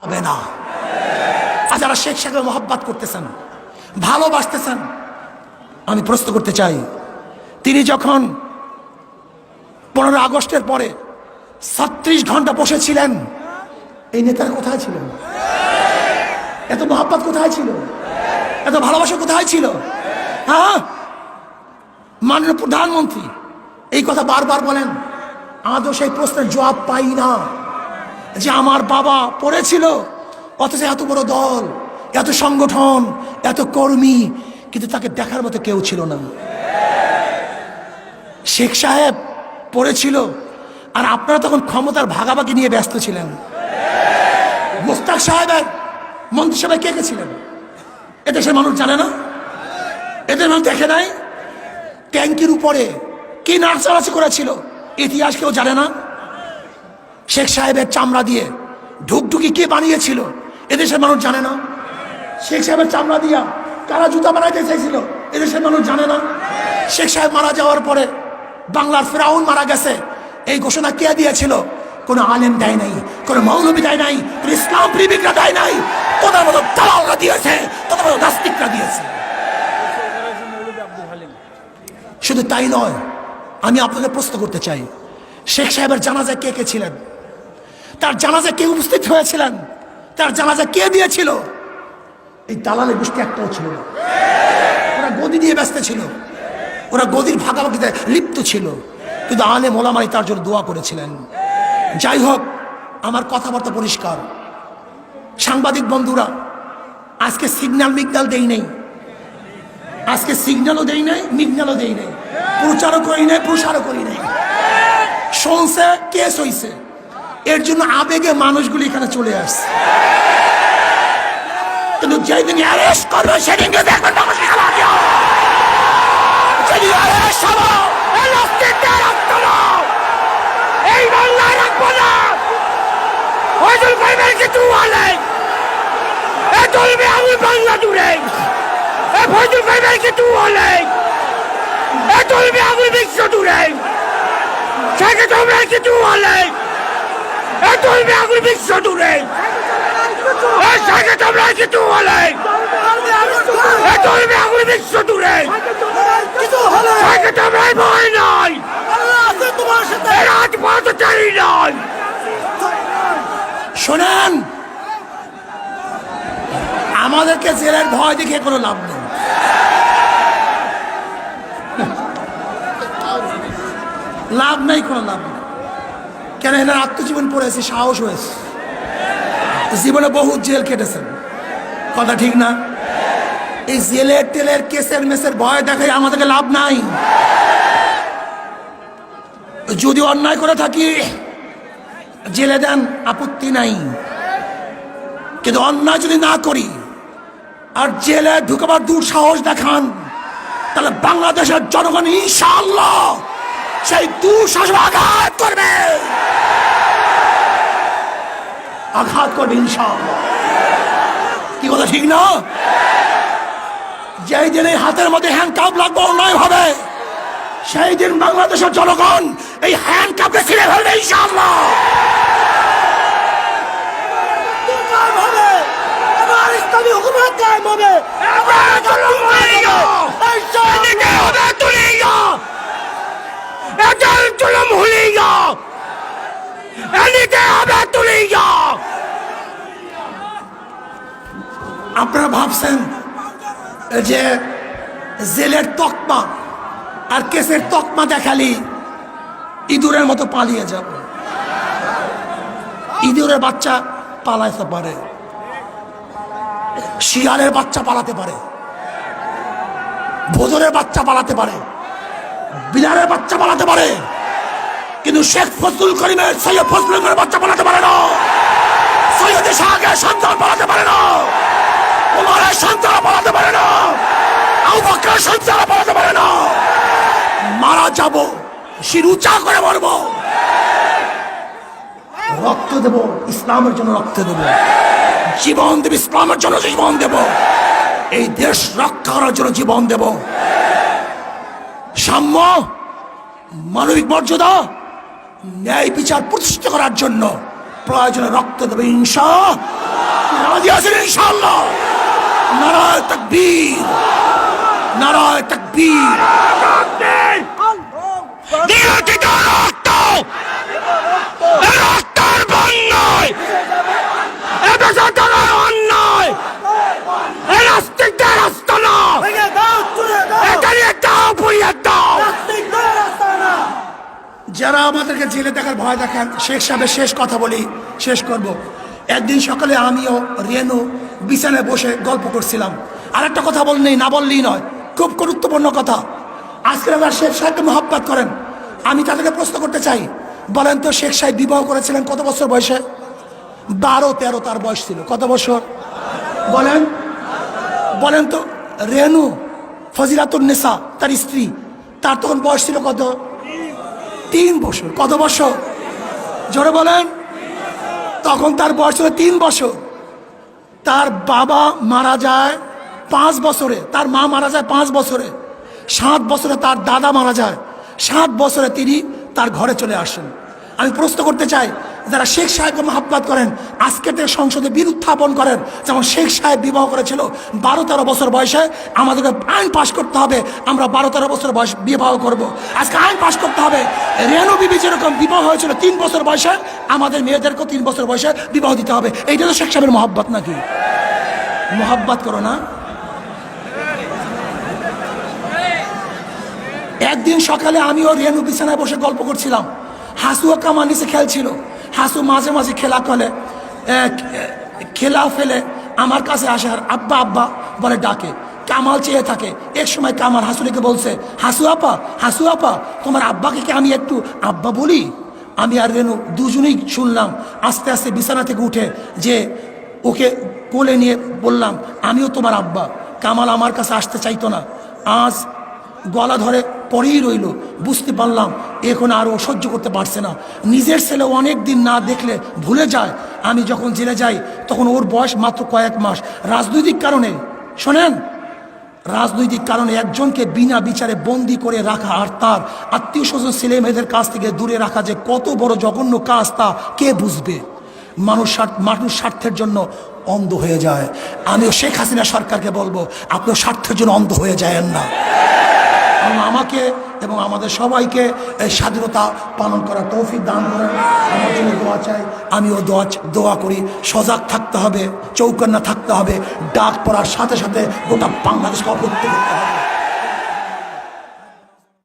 হবে না। যারা শেখ সাহেবের মহব্বত করতেছেন, ভালোবাসতেছেন, আমি প্রশ্ন করতে চাই, তিনি যখন 15 আগস্টের পরে 36 ঘন্টা বসেছিলেন, এই নেতারা কোথায় ছিলেন? এত মহব্বত কোথায় ছিল? এত ভালোবাসা কোথায় ছিল? হ্যাঁ, মাননীয় প্রধানমন্ত্রী এই কথা বারবার বলেন, আদৌ সেই প্রশ্নের জবাব পাই না যে আমার বাবা পড়েছিল, অথচ এত বড় দল, এত সংগঠন, এত কর্মী, কিন্তু তাকে দেখার মতো কেউ ছিল না। শেখ সাহেব পড়েছিল, আর আপনারা তখন ক্ষমতার ভাগাভাগি নিয়ে ব্যস্ত ছিলেন। মোস্তাক সাহেবের মন্ত্রিসভায় কে কে ছিলেন এদেশের মানুষ জানে না? এদের মানুষ দেখে নাই? ট্যাঙ্কির উপরে কি নাচানাচি করেছিল ইতিহাস কেউ জানে না? শেখ সাহেবের চামড়া দিয়ে ঢুকঢুকি কে বানিয়েছিল এদেশের মানুষ জানে না? শেখ সাহেবের চামড়া দিয়া কারা জুতা বানাইতে চাইছিল এদেশের মানুষ জানে না? শেখ সাহেব মারা যাওয়ার পরে বাংলার ফেরাউন মারা গেছে, এই ঘোষণা কে দিয়েছিল? কোনো আলেম দেয় নাই, কোনো মৌলবী দেয় নাই, কোনো ইসলাম প্রেমিকরা দেয় নাই, তোদের মতো দালালরা দিয়েছে, তোদের মতো নাস্তিকরা দিয়েছে। শুধু তাই নয়, আমি আপনাকে প্রশ্ন করতে চাই, শেখ সাহেবের জানাজায় কে কে ছিলেন? তার জানাজায় কে উপস্থিত হয়েছিলেন? তার জানাজা কে দিয়েছিল? এই দালালের গোষ্ঠী একটাও ছিল না। ওরা গদি দিয়ে ব্যস্ত ছিল, ওরা গদির ভাগাভাগিতে লিপ্ত ছিল, কিন্তু আলেম ওলামাই তার জন্য দোয়া করেছিলেন। যাই হোক, আমার কথাবার্তা পরিষ্কার। সাংবাদিক বন্ধুরা, আজকে সিগন্যাল মিগনাল দেই নেই, আজকে সিগন্যালও দেই নাই, মিগনালও দেই নাই, প্রচারও করি নাই, প্রসারও করি নাই। শুনছে, কেস হইছে, এর জন্য আবেগে মানুষগুলি এখানে চলে আসছে। কিন্তু যেদিন অ্যারেস্ট করবে সেদিনকে দেখবেন এই বাংলায় রাখবো না। ফজল ভাইয়ের কিছু হলে এ চলবে আমি বাংলা জুড়ে, এ ফজল ভাইয়ের কিছু হলে এ চলবে আমি বিশ্ব জুড়ে, সেকে তোমরা কিছু হলে এ চলবে আমি বিশ্ব জুড়ে, এ সেকে তোমরা কিছু হলে এ চলবে আমি বিশ্ব জুড়ে, সেকে তোমরাই ভয় নয়, রাজপথ চাই নয়। শোনেন, আমাদেরকে জেলের ভয় দেখে কোনো লাভ নেই। লাভ নেই, কোনো লাভ নেই। কেন? এনার আত্মজীবন পড়েছে, সাহস হয়েছে, জীবনে বহু জেল কেটেছেন, কথা ঠিক না? এই জেলের টেলের কেসের মেসের ভয় দেখাই আমাদেরকে লাভ নাই। যদি অন্যায় করে থাকি জেলে দেন, আপত্তি নাই, কিন্তু অন্যায় যদি না করি আর জেলে ঢুকাবার দুঃসাহস দেখান, তাহলে বাংলাদেশের জনগণ ইনশাআল্লাহ সেই দুঃসাহস আঘাত করবে, আঘাত করবে ইনশাআল্লাহ। কি কথা ঠিক না? যেই দিন এই হাতের মধ্যে হ্যান্ডকাপ লাগবে অন্যায় হবে, সেই দিন বাংলাদেশের জনগণ এই হ্যান্ডকাপকে ছিঁড়ে ফেলবে ইনশাআল্লাহ। ইসলামী হুকুমত কায়েম হবে, আপনারা ভাবছেন যে জেলের তকমা আর কেসের তকমা দেখালি ইঁদুরের মতো পালিয়ে যাব। ইঁদুরের বাচ্চা পালাতে পারে, শিয়ালের বাচ্চা পালাতে পারে, ভোজনের বাচ্চা পালাতে পারে, বিলালের বাচ্চা পালাতে পারে, কিন্তু শেখ ফজলুল করিমের সৈয়দ ফজলুল করিমের বাচ্চা পালাতে পারে না, সৈয়দ শাহের সন্তান পালাতে পারে না, ওমরের সন্তান পালাতে পারে না, আবু বকরের সন্তান পালাতে পারে না। মারা যাব, শির উঁচা করে মরব, রক্ত দেব, ইসলামের জন্য রক্ত দেব, জীবন দেব, ইসলামের জন্য জীবন দেব, এই দেশ রক্ষা করার জন্য জীবন দেব। সাম্য, মানবিক মর্যাদা, ন্যায় বিচার প্রতিষ্ঠা করার জন্য প্রয়োজনে রক্ত দেবে ইনশাআল্লাহ। রাজি আছেন ইনশাআল্লাহ? নারায়ে তাকবীর, নারায়ে তাকবীর। যারা আমাদেরকে জেলে দেখার ভয় দেখান, শেখ সাহেবের শেষ কথা বলি, শেষ করব। একদিন সকালে আমিও রেনু বিছানায় বসে গল্প করছিলাম। আর একটা কথা বললেই না বললেই নয়, খুব গুরুত্বপূর্ণ কথা। আজকে আমরা শেখ সাহেবকে মহব্বত করেন। আমি তাদেরকে প্রশ্ন করতে চাই, বলেন তো শেখ সাহেব বিবাহ করেছিলেন কত বছর বয়সে? 12-13 তার বয়স ছিল। কত বছর বলেন? বলেন তো। রেনু ফজিলাতুন্নেসা তার স্ত্রী, তার তখন বয়স ছিল কত? 3 বছর। কত বছর? জোরে বলেন। তখন তার বয়স ছিল 3 বছর। তার বাবা মারা যায় 5 বছরে, তার মা মারা যায় 5 বছরে। 7 বছরে তার দাদা মারা যায়। 7 বছরে তিনি তার ঘরে চলে আসেন। আমি প্রশ্ন করতে চাই, যারা শেখ সাহেবকে মহব্বত করেন, আজকে থেকে সংসদে বিল উত্থাপন করেন, যেমন শেখ সাহেব বিবাহ করেছিল 12-13 বছর বয়সে। আমাদেরকে আইন পাশ করতে হবে, আমরা 12-13 বছর বয়স বিবাহ করব। আজকে আইন পাশ করতে হবে, রেনু বিবি যেরকম বিবাহ হয়েছিল 3 বছর বয়সে, আমাদের মেয়েদেরকেও 3 বছর বয়সে বিবাহ দিতে হবে। এইটা তো শেখ সাহেবের মহব্বত নাকি? মহব্বত করো না? একদিন সকালে আমিও রেনু বিছানায় বসে গল্প করছিলাম। হাসুও কামার নিচে খেলছিল। হাসু মাঝে মাঝে খেলা ফেলে আমার কাছে আসে আর আব্বা আব্বা বলে ডাকে। কামাল চেয়ে থাকে। এক সময় কামাল হাসুরিকে বলছে, হাসু আপা তোমার আব্বাকে কি আমি একটু আব্বা বলি? আমি আর রেনু দুজনেই শুনলাম। আস্তে আস্তে বিছানা থেকে উঠে যে ওকে কোলে নিয়ে বললাম, আমিও তোমার আব্বা। কামাল আমার কাছে আসতে চাইতো না। আজ গলা ধরে পরেই রইল। বুঝতে পারলাম এখন আর ও সহ্য করতে পারছে না। নিজের ছেলে অনেক দিন না দেখলে ভুলে যায়। আমি যখন জেলে যাই তখন ওর বয়স মাত্র কয়েক মাস। রাজনৈতিক কারণে, শোনেন, রাজনৈতিক কারণে একজনকে বিনা বিচারে বন্দি করে রাখা আর তার আত্মীয় স্বজন ছেলে মেয়েদের কাছ থেকে দূরে রাখা যে কত বড় জঘন্য কাজ তা কে বুঝবে? মানুষ স্বার্থের জন্য অন্ধ হয়ে যায়। আমিও শেখ হাসিনা সরকারকে বলবো, আপনিও স্বার্থের জন্য অন্ধ হয়ে যায়েন না। আমাকে এবং আমাদের সবাইকে এই স্বাধীনতা পালন করার তৌফিক দান করেন। আমার জন্য দোয়া চাই, আমিও দোয়া করি। সজাগ থাকতে হবে, চৌকান্না থাকতে হবে। ডাক পড়ার সাথে সাথে গোটা বাংলাদেশকে অবরুদ্ধ করতে হবে।